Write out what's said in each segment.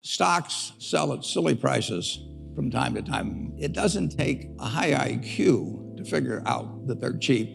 Stocks sell at silly prices from time to time. It doesn't take a high IQ to figure out that they're cheap,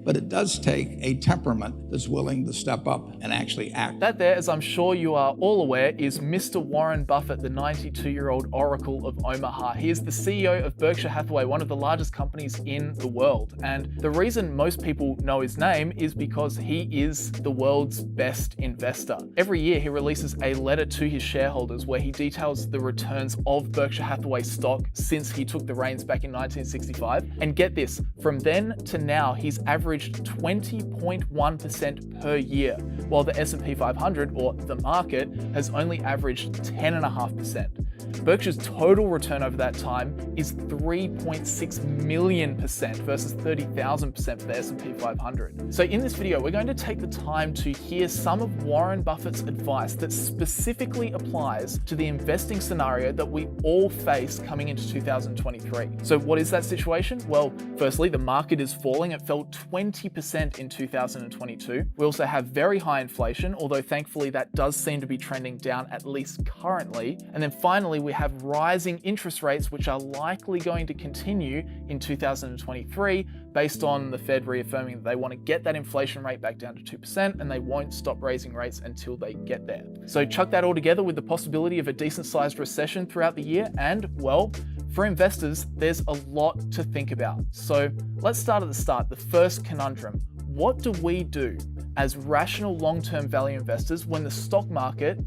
but it does take a temperament that's willing to step up and actually act. That there, as I'm sure you are all aware, is Mr. Warren Buffett, the 92-year-old Oracle of Omaha. He is the CEO of Berkshire Hathaway, one of the largest companies in the world. And the reason most people know his name is because he is the world's best investor. Every year he releases a letter to his shareholders where he details the returns of Berkshire Hathaway stock since he took the reins back in 1965. And get this, from then to now, he's averaged 20.1% per year, while the S&P 500, or the market, has only averaged 10.5%. Berkshire's total return over that time is 3.6 million% versus 30,000% for the S&P 500. So in this video, we're going to take the time to hear some of Warren Buffett's advice that specifically applies to the investing scenario that we all face coming into 2023. So what is that situation? Well, firstly, the market is falling. It fell 20% in 2022. We also have very high inflation, although thankfully that does seem to be trending down, at least currently. And then finally, we have rising interest rates, which are likely going to continue in 2023 based on the Fed reaffirming that they want to get that inflation rate back down to 2% and they won't stop raising rates until they get there. So chuck that all together with the possibility of a decent sized recession throughout the year, and well, for investors, there's a lot to think about. So let's start at the start. The first conundrum: what do we do as rational long-term value investors when the stock market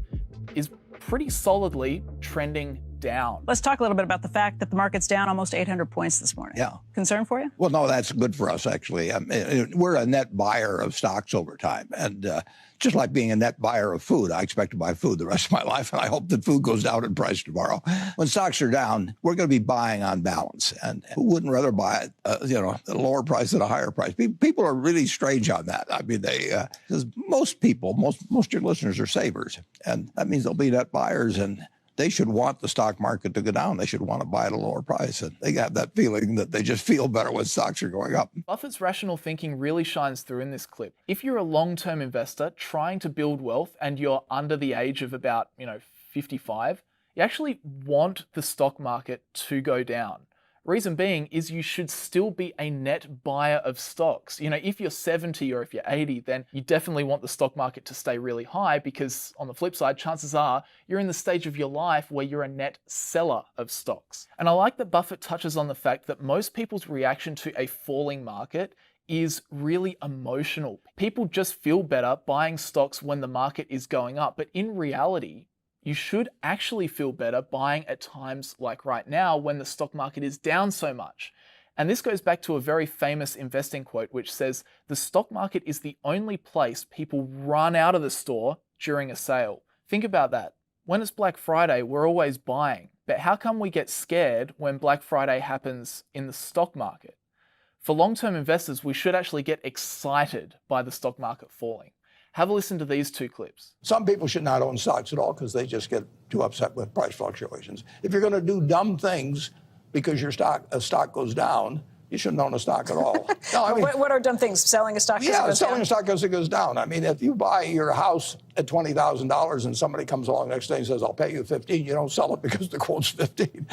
is pretty solidly trending down? Let's talk a little bit about the fact that the market's down almost 800 points this morning. Yeah. Concern for you? Well, no, that's good for us, actually. I mean, we're a net buyer of stocks over time. And just like being a net buyer of food, I expect to buy food the rest of my life, and I hope that food goes down in price tomorrow. When stocks are down, we're going to be buying on balance. And who wouldn't rather buy it, at a lower price than a higher price? People are really strange on that. I mean, because most people, most of your listeners are savers. And that means they'll be net buyers, and they should want the stock market to go down. They should want to buy at a lower price. And they have that feeling that they just feel better when stocks are going up. Buffett's rational thinking really shines through in this clip. If you're a long-term investor trying to build wealth and you're under the age of about, 55, you actually want the stock market to go down. Reason being is you should still be a net buyer of stocks. If you're 70 or if you're 80, then you definitely want the stock market to stay really high, because on the flip side, chances are you're in the stage of your life where you're a net seller of stocks. And I like that Buffett touches on the fact that most people's reaction to a falling market is really emotional. People just feel better buying stocks when the market is going up, but in reality, you should actually feel better buying at times like right now when the stock market is down so much. And this goes back to a very famous investing quote, which says, "The stock market is the only place people run out of the store during a sale." Think about that. When it's Black Friday, we're always buying. But how come we get scared when Black Friday happens in the stock market? For long-term investors, we should actually get excited by the stock market falling. Have a listen to these two clips. Some people should not own stocks at all because they just get too upset with price fluctuations. If you're going to do dumb things because a stock goes down, you shouldn't own a stock at all. No, I mean, what are dumb things? Selling a stock? Selling a stock because it goes down. I mean, if you buy your house at $20,000 and somebody comes along the next day and says, "I'll pay you 15," you don't sell it because the quote's 15.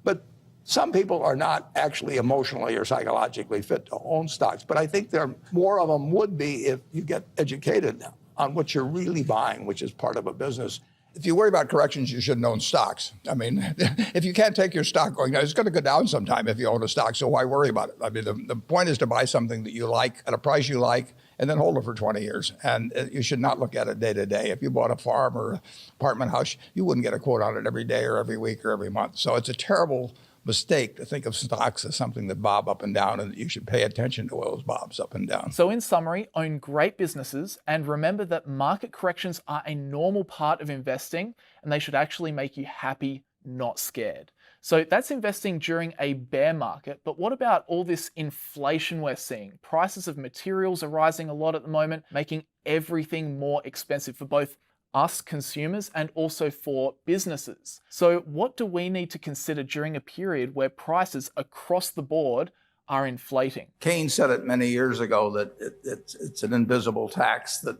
But some people are not actually emotionally or psychologically fit to own stocks, but I think more of them would be if you get educated on what you're really buying, which is part of a business. If you worry about corrections, you shouldn't own stocks. I mean, if you can't take your stock going down, it's going to go down sometime if you own a stock, so why worry about it? I mean, the point is to buy something that you like at a price you like and then hold it for 20 years. And you should not look at it day to day. If you bought a farm or apartment house, you wouldn't get a quote on it every day or every week or every month. So it's a terrible mistake to think of stocks as something that bob up and down, and that you should pay attention to those bobs up and down. So in summary, own great businesses and remember that market corrections are a normal part of investing and they should actually make you happy, not scared. So that's investing during a bear market, but what about all this inflation we're seeing? Prices of materials are rising a lot at the moment, making everything more expensive for both us consumers and also for businesses. So what do we need to consider during a period where prices across the board are inflating? Keynes said it many years ago that it's an invisible tax that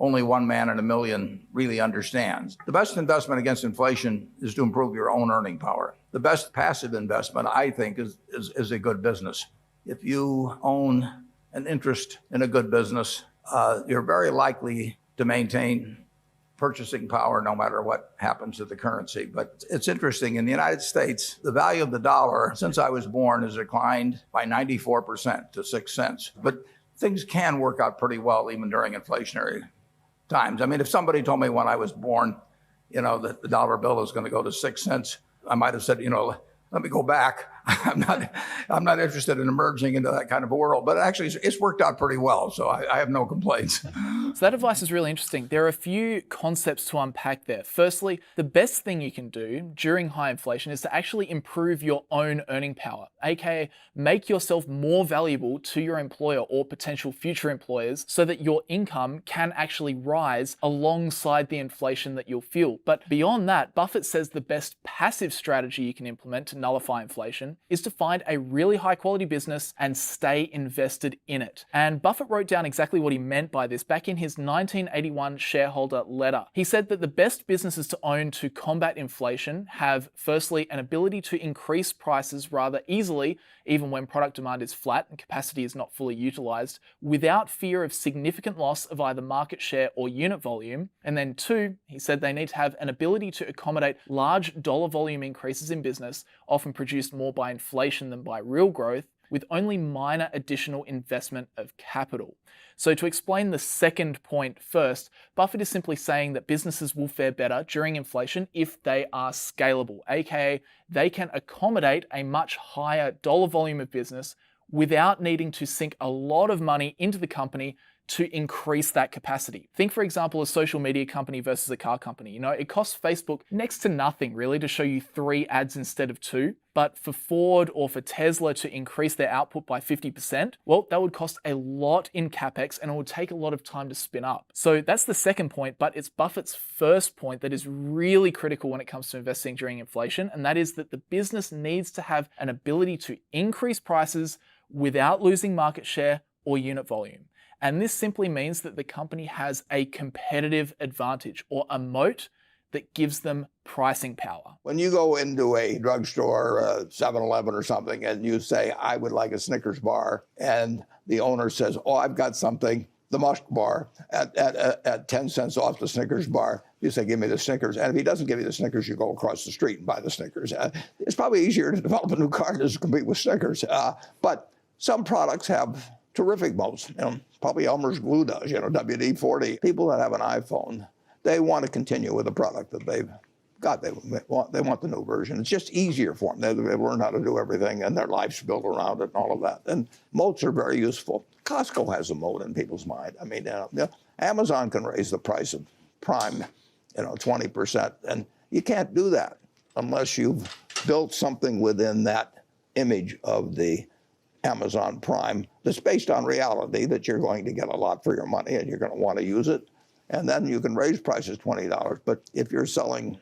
only one man in a million really understands. The best investment against inflation is to improve your own earning power. The best passive investment, I think, is a good business. If you own an interest in a good business, you're very likely to maintain purchasing power no matter what happens to the currency. But it's interesting, in the United States, the value of the dollar since I was born has declined by 94% to 6 cents. But things can work out pretty well even during inflationary times. I mean, if somebody told me when I was born, that the dollar bill is going to go to 6 cents, I might have said, let me go back. I'm not interested in emerging into that kind of a world. But actually, it's worked out pretty well, so I have no complaints. So that advice is really interesting. There are a few concepts to unpack there. Firstly, the best thing you can do during high inflation is to actually improve your own earning power, aka make yourself more valuable to your employer or potential future employers so that your income can actually rise alongside the inflation that you'll feel. But beyond that, Buffett says the best passive strategy you can implement to nullify inflation is to find a really high quality business and stay invested in it. And Buffett wrote down exactly what he meant by this back in his 1981 shareholder letter. He said that the best businesses to own to combat inflation have, firstly, an ability to increase prices rather easily, even when product demand is flat and capacity is not fully utilized, without fear of significant loss of either market share or unit volume. And then two, he said they need to have an ability to accommodate large dollar volume increases in business, often produced more by inflation than by real growth, with only minor additional investment of capital. So to explain the second point first, Buffett is simply saying that businesses will fare better during inflation if they are scalable, aka they can accommodate a much higher dollar volume of business without needing to sink a lot of money into the company to increase that capacity. Think, for example, a social media company versus a car company. It costs Facebook next to nothing really to show you 3 ads instead of 2. But for Ford or for Tesla to increase their output by 50%, well, that would cost a lot in capex and it would take a lot of time to spin up. So that's the second point, but it's Buffett's first point that is really critical when it comes to investing during inflation, and that is that the business needs to have an ability to increase prices without losing market share or unit volume. And this simply means that the company has a competitive advantage or a moat that gives them pricing power. When you go into a drugstore, 7-Eleven or something, and you say, I would like a Snickers bar, and the owner says, oh, I've got something, the Musk bar, at 10 cents off the Snickers bar, you say, give me the Snickers. And if he doesn't give you the Snickers, you go across the street and buy the Snickers. It's probably easier to develop a new car than to compete with Snickers. But some products have terrific moats. Probably Elmer's glue does, WD-40. People that have an iPhone, they want to continue with the product that they've got. They want the new version. It's just easier for them. They've learned how to do everything, and their life's built around it and all of that. And moats are very useful. Costco has a moat in people's mind. I mean, Amazon can raise the price of Prime, 20%, and you can't do that unless you've built something within that image of the Amazon Prime that's based on reality that you're going to get a lot for your money and you're going to want to use it. And then you can raise prices $20. But if you're selling,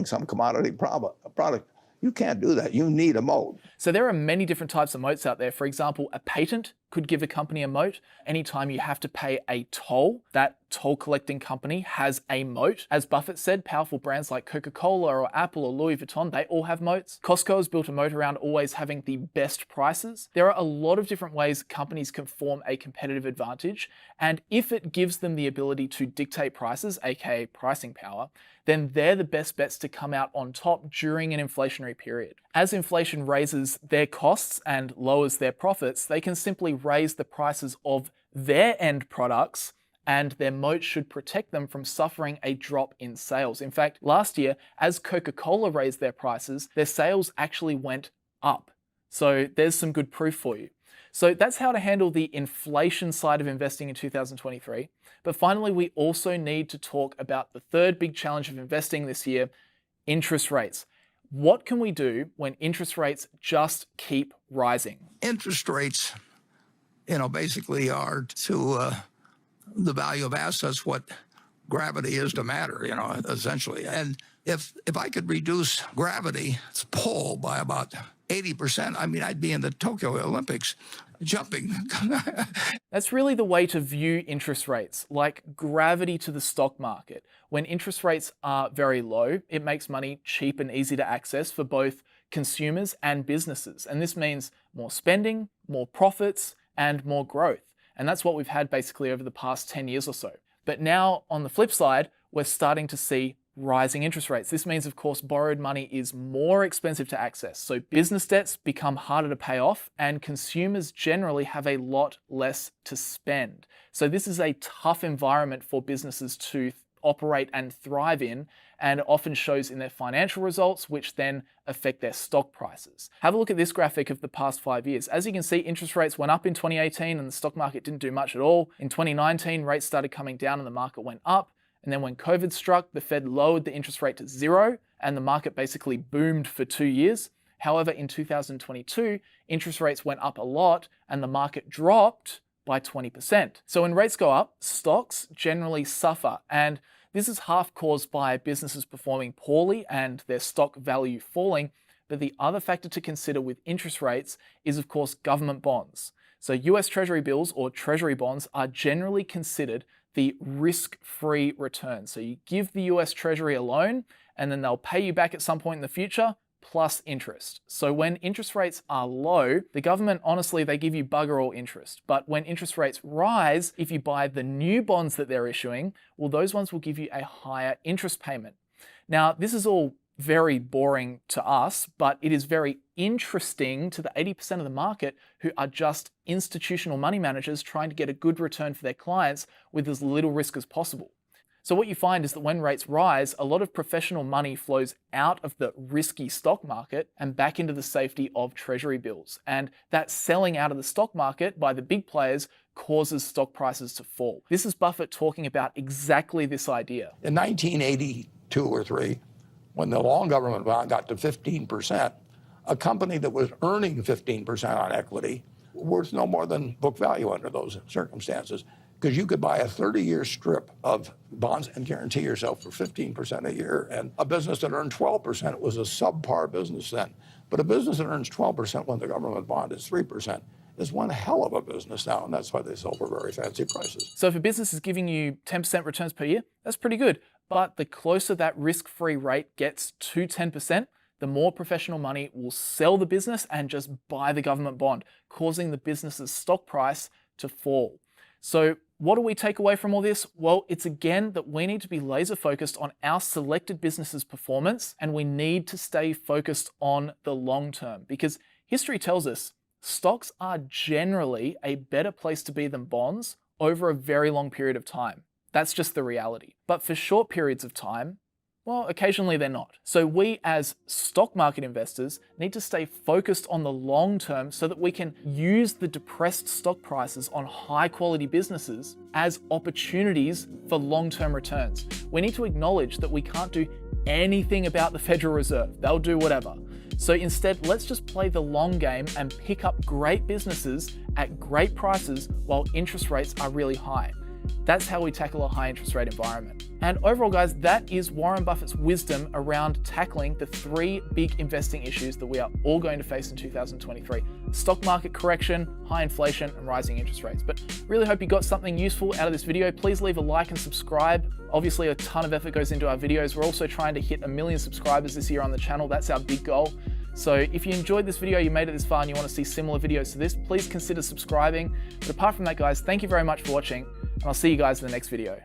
some commodity product, you can't do that. You need a moat. So there are many different types of moats out there. For example, a patent could give a company a moat. Anytime you have to pay a toll, that toll collecting company has a moat. As Buffett said, powerful brands like Coca-Cola or Apple or Louis Vuitton, they all have moats. Costco has built a moat around always having the best prices. There are a lot of different ways companies can form a competitive advantage. And if it gives them the ability to dictate prices, aka pricing power, then they're the best bets to come out on top during an inflationary period. As inflation raises their costs and lowers their profits, they can simply raise the prices of their end products, and their moat should protect them from suffering a drop in sales. In fact, last year, as Coca-Cola raised their prices, their sales actually went up. So there's some good proof for you. So that's how to handle the inflation side of investing in 2023. But finally, we also need to talk about the third big challenge of investing this year, interest rates. What can we do when interest rates just keep rising? Interest rates, basically are to the value of assets what gravity is to matter, essentially. And if I could reduce gravity's pull by about 80%, I mean, I'd be in the Tokyo Olympics jumping. That's really the way to view interest rates, like gravity to the stock market. When interest rates are very low, it makes money cheap and easy to access for both consumers and businesses. And this means more spending, more profits, and more growth. And that's what we've had basically over the past 10 years or so. But now, on the flip side, we're starting to see rising interest rates. This means, of course, borrowed money is more expensive to access. So business debts become harder to pay off, and consumers generally have a lot less to spend. So this is a tough environment for businesses to operate and thrive in, and often shows in their financial results, which then affect their stock prices. Have a look at this graphic of the past 5 years. As you can see, interest rates went up in 2018 and the stock market didn't do much at all. In 2019, rates started coming down and the market went up. And then when COVID struck, the Fed lowered the interest rate to 0 and the market basically boomed for 2 years. However, in 2022, interest rates went up a lot and the market dropped by 20%. So when rates go up, stocks generally suffer. And this is half caused by businesses performing poorly and their stock value falling. But the other factor to consider with interest rates is, of course, government bonds. So US Treasury bills or Treasury bonds are generally considered the risk-free return. So you give the US Treasury a loan and then they'll pay you back at some point in the future plus interest. So when interest rates are low, the government, honestly, they give you bugger all interest. But when interest rates rise, if you buy the new bonds that they're issuing, well, those ones will give you a higher interest payment. Now, this is all very boring to us, but it is very interesting to the 80% of the market who are just institutional money managers trying to get a good return for their clients with as little risk as possible. So what you find is that when rates rise, a lot of professional money flows out of the risky stock market and back into the safety of treasury bills. And that selling out of the stock market by the big players causes stock prices to fall. This is Buffett talking about exactly this idea. In 1982 or 3, when the long government bond got to 15%, a company that was earning 15% on equity worth no more than book value under those circumstances, because you could buy a 30-year strip of bonds and guarantee yourself for 15% a year. And a business that earned 12% was a subpar business then. But a business that earns 12% when the government bond is 3% is one hell of a business now, and that's why they sell for very fancy prices. So if a business is giving you 10% returns per year, that's pretty good. But the closer that risk-free rate gets to 10%, the more professional money will sell the business and just buy the government bond, causing the business's stock price to fall. So what do we take away from all this? Well, it's again that we need to be laser focused on our selected business's performance, and we need to stay focused on the long term, because history tells us stocks are generally a better place to be than bonds over a very long period of time. That's just the reality. But for short periods of time, well, occasionally they're not. So we as stock market investors need to stay focused on the long term so that we can use the depressed stock prices on high quality businesses as opportunities for long-term returns. We need to acknowledge that we can't do anything about the Federal Reserve. They'll do whatever. So instead, let's just play the long game and pick up great businesses at great prices while interest rates are really high. That's how we tackle a high interest rate environment. And overall, guys, that is Warren Buffett's wisdom around tackling the 3 big investing issues that we are all going to face in 2023. Stock market correction, high inflation, and rising interest rates. But really hope you got something useful out of this video. Please leave a like and subscribe. Obviously, a ton of effort goes into our videos. We're also trying to hit 1 million subscribers this year on the channel. That's our big goal. So if you enjoyed this video, you made it this far and you want to see similar videos to this, please consider subscribing. But apart from that, guys, thank you very much for watching, and I'll see you guys in the next video.